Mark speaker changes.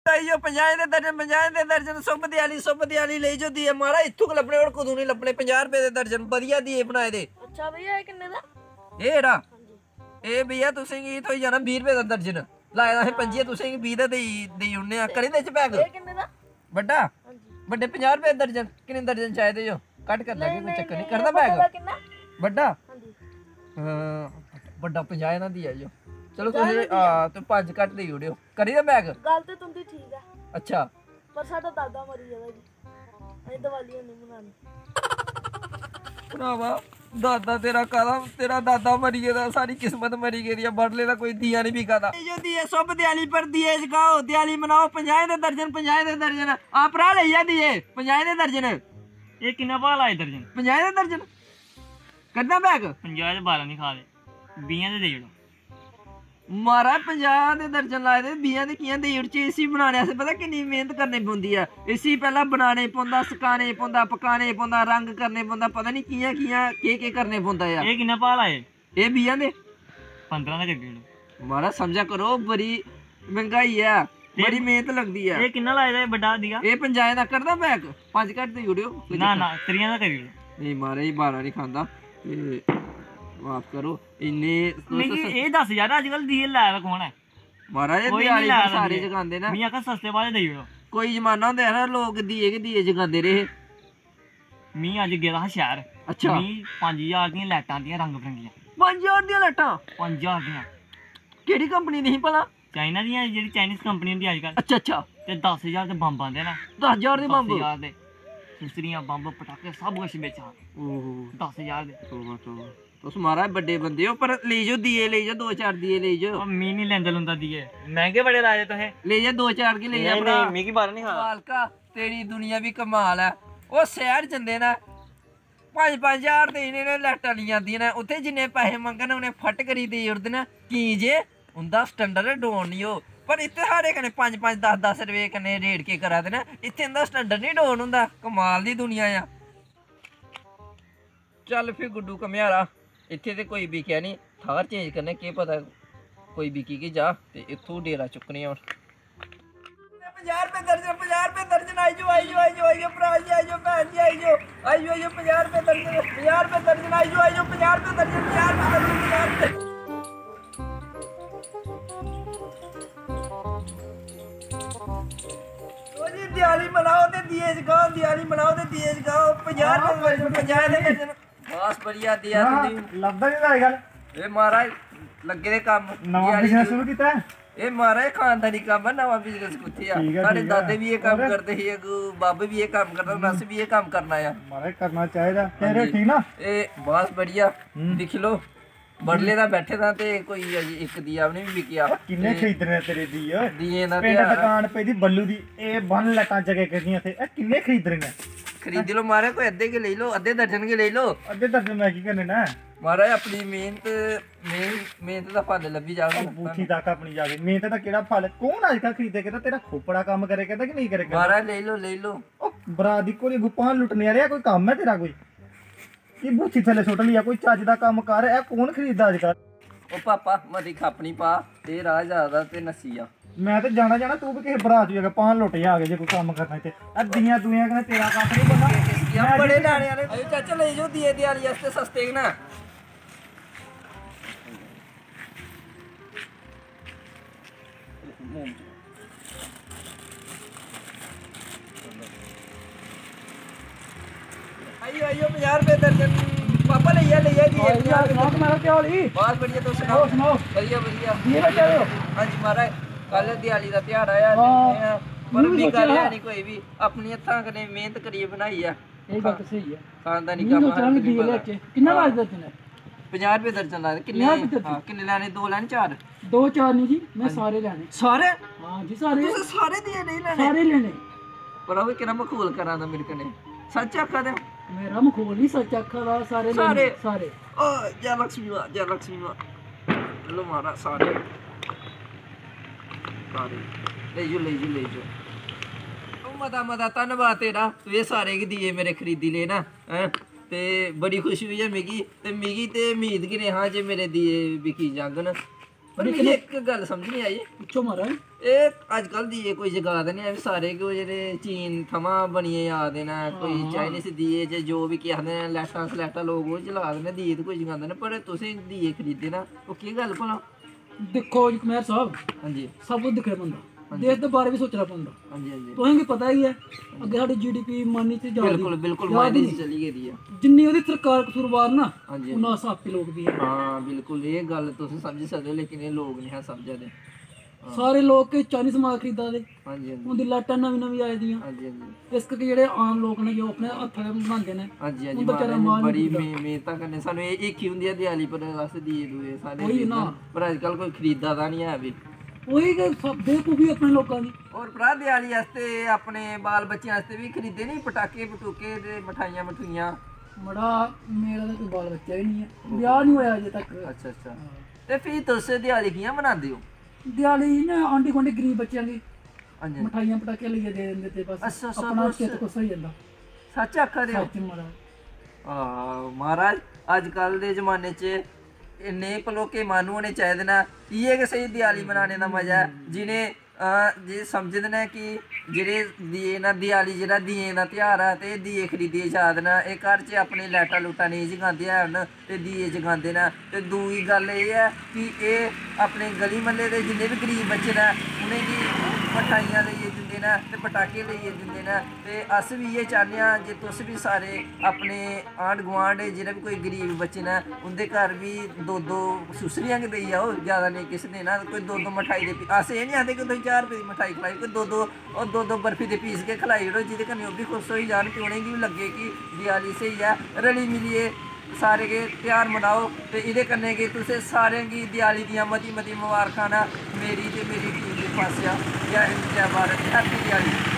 Speaker 1: आइयो 50 दे दर्जन 50 दे दर्जन शुभ दियाली ले जो दिए मारा इत्थों लपने और कदू नहीं लपने 50 रुपए दे दर्जन बढ़िया दिए बनाए दे।
Speaker 2: अच्छा भैया किन्ने दा
Speaker 1: एड़ा ए भैया तुसें गी थोई जाना 20 रुपए दा दर्जन लाए दा है 25 तुसें गी 20 दा देई उड़ने आ करी दे च पैक
Speaker 2: ए किन्ने दा
Speaker 1: बड्डा बड्डे 50 रुपए दर्जन किन्ने दर्जन चाहिए जो कट कर लगे कोई चक्कर नहीं करदा पैक बड्डा बड्डा 50 ना दिया जो चलो तुम 5 कट देई उड़ियो करी दा बैग
Speaker 2: गल ते तुंदी ठीक है
Speaker 1: अच्छा
Speaker 2: पर साडा दादा मरी गेदा जी अई दिवाली नहीं मनानी
Speaker 1: भरावा दादा तेरा दादा मरी गेदा सारी किस्मत मरी गेदी बड़ले दा कोई दिया नहीं बिका दा जो दिए शुभ दियाली पर दिए जगाओ दियाली मनाओ 50 दे दर्जन आप भरा ले जा दिए 50 दे दर्जन
Speaker 3: ये किन्ना भाव लाए दर्जन
Speaker 1: 50 दे दर्जन करदा बैग
Speaker 3: 50 दे 12 नहीं खा दे 20 दे देई ओड़ो
Speaker 1: मारा 50 दे दर्जन लाए दे 20 दे कियां देई उड़ च इसी बनाने आस्ते पता किन्नी मेहनत करनी पौंदी है इसी पहला बनाने पौंदा सकाने पौंदा पकाने पौंदा रंग करने पौंदा पता नहीं कियां के करने पौंदा यार
Speaker 3: ये किन्ना भाव लाए
Speaker 1: ये 20 दे
Speaker 3: 15 दे कर दो
Speaker 1: मारा समझा करो बड़ी महंगाई है बड़ी मेहनत लगदी है
Speaker 3: ये किन्ना लाए दा बड़ा दिया
Speaker 1: ये 50 दा करदा बैग 5 घट देई उड़ियो
Speaker 3: ना 30 दा करी ओड़ो
Speaker 1: नहीं मारा ही 12 नहीं खांदा माफ करो इन्ने
Speaker 3: नहीं ये 10,000 आजकल दिए लाया दा कौन है
Speaker 1: मारा ये दिहाड़ी पर सारे जगांदे ना
Speaker 3: मैं आखा सस्ते वाले देई ओड़ो
Speaker 1: कोई जमाना होंदा है ना लोग दिए जगांदे रहे
Speaker 3: मैं अज गेदा हा शहर
Speaker 1: अच्छा
Speaker 3: मैं 5,000 दियां लाइटां दियां रंग बरंगियां
Speaker 1: 5000 दियां लाइटां
Speaker 3: 5,000 दियां
Speaker 1: केड़ी कंपनी दी भला
Speaker 3: चाइना दियां जेह्ड़ी चाइनीज कंपनी होंदी अजकल
Speaker 1: अच्छा
Speaker 3: ते 10,000 दे बंब आंदे ना
Speaker 1: 10000 दे बंब
Speaker 3: 10,000 दे सुसरियां बंब पटाके सब कुछ बेचा
Speaker 1: ओहो
Speaker 3: 10,000 दे
Speaker 1: तोबा तुस महाराज बड़े बंदे हो पर ले जाओ दिए ले जाओ 2-4 दिए ले जाओ
Speaker 3: मैं नहीं लेंदा लुंदा दिए महंगे बड़े लाए तुसें
Speaker 1: ले जा 2-4 के ले जा भरा
Speaker 3: मिगी 12 नहीं खा
Speaker 1: मालका तेरी दुनिया भी कमाल है ओ शहर जंदे ना 5-5 हज़ार दे इन्हें लाइटां ली आंदियां ने उत्थे जिन्ने पैसे मंगन उन्हें फट करी दे उड़दे ने की जे उंदा स्टैंडर्ड डाउन नहीं हो पर इत्थे साढ़े कन्नै 5-5 10-10 रुपए कन्नै रेट के करा दे ने इत्थे इंदा स्टैंडर्ड नहीं डाउन हुंदा कमाल दी दुनिया आ चल फिर गुड्डू कम्यारा इत्थे ते कोई बिकेआ नहीं थार चेंज करने केह् पता कोई बिकी के जा ते इत्थों डेरा चुक्कने हुन 50 रुपए दर्जन आई जाओ भरा जी आई जाओ भैन जी आई जाओ 50 रुपए दर्जन आई जाओ 50 रुपए दर्जन 50 रुपए जी दिवाली मनाओ ते दिए जगाओ दिवाली मनाओ ते दिए जगाओ 50 रुपए दर्जन बस बढ़िया दिया
Speaker 4: ਲੱਭਦਾ ਨਹੀਂ ਤਾਂ ਗੱਲ
Speaker 1: ਇਹ ਮਹਾਰਾਜ ਲੱਗੇ ਦੇ ਕੰਮ
Speaker 4: ਨਵਾਂ ਬਿਜ਼ਨਸ ਸ਼ੁਰੂ ਕੀਤਾ
Speaker 1: ਇਹ ਮਹਾਰਾਜ ਖਾਨਦਾਨੀ ਕੰਮ ਹੈ ਨਵਾਂ ਬਿਜ਼ਨਸ ਕਿੱਥੇ ਆ ਸਾਡੇ ਦਾਦੇ ਵੀ ਇਹ ਕੰਮ ਕਰਦੇ ਸੀ ਅਗੂ ਬਾਬੇ ਵੀ ਇਹ ਕੰਮ ਕਰਦਾ ਨਸ ਵੀ ਇਹ ਕੰਮ ਕਰਨਾ ਆ
Speaker 4: ਮਾਰੇ ਕਰਨਾ ਚਾਹੀਦਾ ਤੇਰੇ ਠੀਕ ਨਾ
Speaker 1: ਇਹ ਬਸ बढ़िया ਦਿਖ ਲੋ ਬੜਲੇ ਦਾ ਬੈਠੇ ਦਾ ਤੇ ਕੋਈ ਇੱਕ ਦੀਆ ਵੀ ਨਹੀਂ ਵਿਕਿਆ
Speaker 4: ਕਿੰਨੇ ਖਰੀਦਣੇ ਤੇਰੇ ਦੀ ਓਏ
Speaker 1: ਦੀਏ ਦਾ
Speaker 4: ਪਿੰਡ ਦੁਕਾਨ ਪਈ ਦੀ ਬੱਲੂ ਦੀ ਇਹ ਬੰਨ ਲਟਾਂ ਜਗੇ ਕਰਦੀਆਂ ਤੇ ਇਹ ਕਿੰਨੇ ਖਰੀਦਣੇ
Speaker 1: खरीद लो मारे कोई अद्धे के ले लो अद्धे दर्जन के ले लो
Speaker 4: ਅੱਧੇ ਦਰਜਨ ਮੈਂ ਕੀ ਕਰਨੇ ਨਾ
Speaker 1: मारा अपनी मेहनत ਦਾ ਫਲ ਲੱਭੀ ਜਾਊਗਾ
Speaker 4: ਬੂਥੀ ਤੱਕ ਆਪਣੀ ਜਾ ਕੇ ਮਿਹਨਤ ਦਾ ਕਿਹੜਾ ਫਲ ਕੌਣ ਅੱਜ ਕੱਲ ਖਰੀਦੇ ਕਹਿੰਦਾ ਤੇਰਾ ਖੋਪੜਾ ਕੰਮ ਕਰੇ ਕਹਿੰਦਾ ਕਿ ਨਹੀਂ ਕਰੇ
Speaker 1: ਮਾਰਾ ਲੈ ਲੋ
Speaker 4: ਉਹ ਬਰਾਦੀ ਕੋਲੇ ਗੁਪਾਂ ਲੁੱਟਨੇ ਵਾਲਿਆ ਕੋਈ ਕੰਮ ਹੈ ਤੇਰਾ ਕੋਈ ਕੀ ਬੂਥੀ ਥੱਲੇ ਸੁੱਟ ਲਿਆ ਕੋਈ ਚੱਜ ਦਾ ਕੰਮ ਕਰ ਇਹ ਕੌਣ ਖਰੀਦਦਾ ਅੱਜ ਕੱਲ
Speaker 1: ਉਹ ਪਾਪਾ ਮਦੀ ਖਾਪਣੀ ਪਾ ਤੇ ਰਾਹ ਜ਼ਿਆਦਾ ਤੇ ਨਸੀ ਆ
Speaker 4: ਮੈਂ ਤਾਂ ਜਾਣਾ ਤੂੰ ਵੀ ਕਿਸੇ ਬਰਾਤ ਜਗਾ ਪਾਣ ਲੁੱਟ ਜਾ ਕੇ ਜੇ ਕੋਈ ਕੰਮ ਕਰਨਾ ਤੇ ਅੱਧੀਆਂ ਦੁਨੀਆਂ ਕਹਿੰਦਾ ਤੇਰਾ ਕੰਮ ਨਹੀਂ ਬੰਦਾ
Speaker 1: ਬੜੇ ਲਾਣੇ ਵਾਲੇ ਅਰੇ ਚਾਚਾ ਲੈ ਜਾਓ ਦੀਏ ਦਿਹਾੜੀ ਵਾਸਤੇ ਸਸਤੇ ਨਾ आइयो 50 रुपए दर्जन पापा ले जा जी
Speaker 4: मेरा क्या होली
Speaker 1: बहुत बढ़िया तो सुनाओ बढ़िया
Speaker 4: ये बचा लो
Speaker 1: हां जी महाराज कल दिवाली दा त्योहार आया पर भी गल है नहीं कोई भी अपनी हत्थां कन्नै मेहनत करियै बनाई है
Speaker 4: ये बात सही है
Speaker 1: खानदानी काम
Speaker 4: चल दी लेके कितना वाज दर्जन है
Speaker 1: 50 रुपए दर्जन लाए किन्ने हां किन्ने लाने 2 लाने 4
Speaker 4: 2-4 नहीं जी मैं सारे लेने
Speaker 1: सारे
Speaker 4: हां जी सारे
Speaker 1: तुस सारे दिए नहीं लेने
Speaker 4: सारे लेने
Speaker 1: पर वो किना मखौल करा दा मेरे कन्नै सच आखा दे
Speaker 4: मेरा मखौल नहीं सच आखा दा सारे लेने सारे
Speaker 1: ओ जय लक्ष्मी मां लो मारा सारे ले जो मता धन्नवाद तेरा तू ये सारे की दिए मेरे खरीदी ले ना हैं ते बड़ी खुशी हुई है मिगी ते उम्मीद कि ने हाँ जे मेरे दिए बिकी जाङन ਪਰ ਮੈਨੂੰ ਇੱਕ ਗੱਲ ਸਮਝ ਨਹੀਂ ਆਈ
Speaker 5: ਪੁੱਛੋ ਮਹਾਰਾਜ
Speaker 1: ਇਹ ਅੱਜ ਕੱਲ ਦੀਏ ਕੋਈ ਜਗਾ ਦੇ ਨਹੀਂ ਸਾਰੇ ਕੋ ਜਿਹੜੇ ਚੀਨ ਥਮਾ ਬਣੀਏ ਆ ਦੇਣਾ ਕੋਈ ਚਾਈਨੀਜ਼ ਦੀਏ ਜੇ ਜੋ ਵੀ ਕਹਿੰਦੇ ਨੇ ਲੈਟਾਂ ਸਲੈਟਾਂ ਲੋਕ ਉਹ ਜਲਾ ਦਿੰਦੇ ਦੀਏ ਤੇ ਕੋਈ ਜਗਾਉਂਦੇ ਨੇ ਪਰ ਤੁਸੀਂ ਦੀਏ ਖਰੀਦੇ ਨਾ ਉਹ ਕੀ ਗੱਲ ਭਲਾ
Speaker 5: ਦੇਖੋ ਜੀ ਕੁਮਾਰ ਸਾਹਿਬ
Speaker 1: ਹਾਂਜੀ
Speaker 5: ਸਭ ਕੁਝ ਦਿਖਣਾ ਪੈਂਦਾ ਦੇਸ਼ ਦੇ ਬਾਰੇ ਵੀ ਸੋਚਣਾ ਪੈਂਦਾ
Speaker 1: ਹਾਂਜੀ ਹਾਂਜੀ
Speaker 5: ਤੁਹਾਨੂੰ ਕੀ ਪਤਾ ਹੀ ਹੈ ਅੱਗੇ ਸਾਡੀ ਜੀਡੀਪੀ ਮਾਨੀ ਤੇ ਜਾਂਦੀ
Speaker 1: ਬਿਲਕੁਲ ਬਿਲਕੁਲ ਮਾਇਨੇ ਚਲੀ ਗਈ ਦੀ ਆ
Speaker 5: ਜਿੰਨੀ ਉਹਦੀ ਸਰਕਾਰ ਕਸੂਰਵਾਰ ਨਾ
Speaker 1: ਹਾਂਜੀ
Speaker 5: ਉਹਨਾਂ ਹਿਸਾਬ ਤੇ ਲੋਕ ਵੀ ਹੈ
Speaker 1: ਹਾਂ ਬਿਲਕੁਲ ਇਹ ਗੱਲ ਤੁਸੀਂ ਸਮਝ ਸਕਦੇ ਹੋ ਲੇਕਿਨ ਇਹ ਲੋਕ ਨਹੀਂ ਹੈ ਸਮਝਦੇ
Speaker 5: ਸਾਰੇ ਲੋਕ ਕੇ ਚਾਈਨੀਜ਼ ਸਮਾਨ ਖਰੀਦਾ ਦੇ
Speaker 1: ਹਾਂਜੀ ਹਾਂਜੀ
Speaker 5: ਉਹਦੀ ਲਾਟਾਂ ਨਵੀਂ ਨਵੀਂ ਆਏ ਦੀਆਂ
Speaker 1: ਹਾਂਜੀ ਹਾਂਜੀ
Speaker 5: ਇਸ ਕਰਕੇ ਜਿਹੜੇ ਆਮ ਲੋਕ ਨੇ ਜੋ ਆਪਣੇ ਹੱਥਾਂ ਨਾਲ ਬਣਾਉਂਦੇ ਨੇ
Speaker 1: ਹਾਂਜੀ ਹਾਂਜੀ ਮਹਾਰਾਜ ਬੜੀ ਮਿਹਨਤਾਂ ਕਰਨੇ ਸਾਨੂੰ ਇਹ ਕੀ ਹੁੰਦੀ ਆ ਦਿਹਾਲੀ ਪਰ ਰਸ ਦੀਏ ਦੂਏ ਸਾਡੇ ਪਰ ਅੱਜ ਕੱਲ ਕੋਈ ਖਰੀਦਾ ਤਾਂ ਨਹੀਂ ਹੈ ਵੀ
Speaker 5: ਉਹੀ ਕਿ ਸਭ ਬੇਕੂਫੀ ਆਪਣੇ ਲੋਕਾਂ ਦੀ
Speaker 1: ਔਰ ਭਰਾ ਦਿਹਾਲੀ ਵਾਸਤੇ ਆਪਣੇ ਬਾਲ ਬੱਚਿਆਂ ਵਾਸਤੇ ਵੀ ਖਰੀਦੇ ਨਹੀਂ ਪਟਾਕੇ ਪਟੂਕੇ ਤੇ ਮਠਾਈਆਂ ਮਠੂਈਆਂ
Speaker 5: ਮੜਾ ਮੇਰਾ ਤਾਂ ਕੋਈ ਬਾਲ ਬੱਚਾ ਹੀ ਨਹੀਂ ਹੈ ਵਿਆਹ ਨਹੀਂ ਹੋਇਆ ਅਜੇ ਤੱਕ
Speaker 1: ਅੱਛਾ ਅੱਛਾ ਤੇ ਫਿਰ ਤੁਸੀਂ ਦਿਹਾਲੀ ਕਿਵੇਂ ਮਨਾਉਂਦੇ ਹੋ
Speaker 5: ਦਿਹਾੜੀ ਨਾ ਆਂਢੀ ਗੁਆਂਢੀ ਗਰੀਬ ਬੱਚਿਆਂ ਦੀ
Speaker 1: ਹਾਂਜੀ
Speaker 5: ਮਠਾਈਆਂ ਪਟਾਕੇ ਲਈਏ ਦੇ ਦਿੰਦੇ ਤੇ ਬਸ
Speaker 1: ਅੱਛਾ, ਅੱਛਾ,
Speaker 5: ਆਪਣਾ
Speaker 1: ਬਸ।
Speaker 5: ਚਿੱਤ ਖੁਸ਼ ਹੋ ਜਾਂਦਾ
Speaker 1: ਸੱਚ ਆਖਦੇ ਹੋ
Speaker 5: ਸੱਚ ਮਹਾਰਾਜ
Speaker 1: ਮਹਾਰਾਜ ਅੱਜ ਕੱਲ ਦੇ ਜ਼ਮਾਨੇ 'ਚ ਇੰਨੇ ਭਲੋਕੇ ਮਾਨੂ ਹੋਣੇ ਚਾਹੀਦੇ ਨਾ ਇਹ ਕਿ ਸਹੀ ਦਿਹਾਲੀ ਮਨਾਉਣੇ ਦਾ ਮਜ਼ਾ ਹੈ ਜਿਹਨੇ ਜੇ ਸਮਝਦੇ ਨੇ ਕਿ ਜਿਹੜੇ ਦੀਏ ਨਾ ਦਿਹਾਲੀ ਜਿਹੜਾ ਦੀਏ ਦਾ ਤਿਉਹਾਰ ਆ ਤੇ ਦੀਏ ਖਰੀਦੇ ਜਾਦ ਨਾ ਇਹ ਘਰ 'ਚ ਆਪਣੇ ਲਾਈਟਾਂ ਲੂਟਾਂ ਨਹੀਂ ਜਗਾਉਂਦੇ ਹਨ ਤੇ ਦੀਏ ਜਗਾਉਂਦੇ ਨਾ ਤੇ ਦੂਜੀ ਗੱਲ ਇਹ ਹੈ ਕਿ ਇਹ ਆਪਣੇ ਗਲੀ ਮਹੱਲੇ ਦੇ ਜਿੰਨੇ ਵੀ ਗਰੀਬ ਬੱਚੇ ਨੇ ਉਹਨੇ ਕੀ ਮਠਾਈਆਂ ਲਈਏ ਦਿੰਦੇ ਨੇ ਤੇ ਪਟਾਕੇ ਲਈਏ ਦਿੰਦੇ ਨੇ ਤੇ ਅਸ ਵੀ ਇਹ ਚਾਹੁੰਦੇ ਹਾਂ ਜੇ ਤੁਸੀਂ ਵੀ ਸਾਰੇ ਆਪਣੇ ਆਂਢ ਗੁਆਂਢ ਜਿਹੜੇ ਵੀ ਕੋਈ ਗਰੀਬ ਬੱਚੇ ਨੇ ਉਹਦੇ ਘਰ ਵੀ ਦੋ ਦੋ ਸੁਸਰੀਆਂ ਕੇ ਦੇਈ ਆਓ ਜ਼ਿਆਦਾ ਨਹੀਂ ਕਿਸੇ ਦੇ ਨਾ ਕੋਈ ਦੋ ਦੋ ਮਠਾਈ ਦੇ ਅਸ ਇਹ ਨਹੀਂ ਆਂਦੇ ਕਿ ਤੁਸੀਂ 4 ਰੁਪਏ ਦੀ ਮਠਾਈ ਖਿਲਾਈ ਕੋਈ ਦੋ ਬਰਫੀ ਦੇ ਪੀਸ ਕੇ ਖਿਲਾਈ ਰੋ ਜਿਹਦੇ ਕਨੇ ਉਹ ਵੀ ਖੁਸ਼ ਹੋਈ ਜਾਣ ਪਿਉਣੇ ਵੀ ਲੱਗੇ ਕਿ ਦਿਹਾਲੀ ਸਹੀ ਆ ਰਲੀ ਮਿਲੀਏ ਸਾਰੇ के त्यौहार मनाओ तो ये कन्ने कि तुसें सारें की दियाली दियां मती मती मुबारकां ना मेरी ते मेरी टीम दे पासेआ जय हिंद जय भारत हैप्पी दियाली।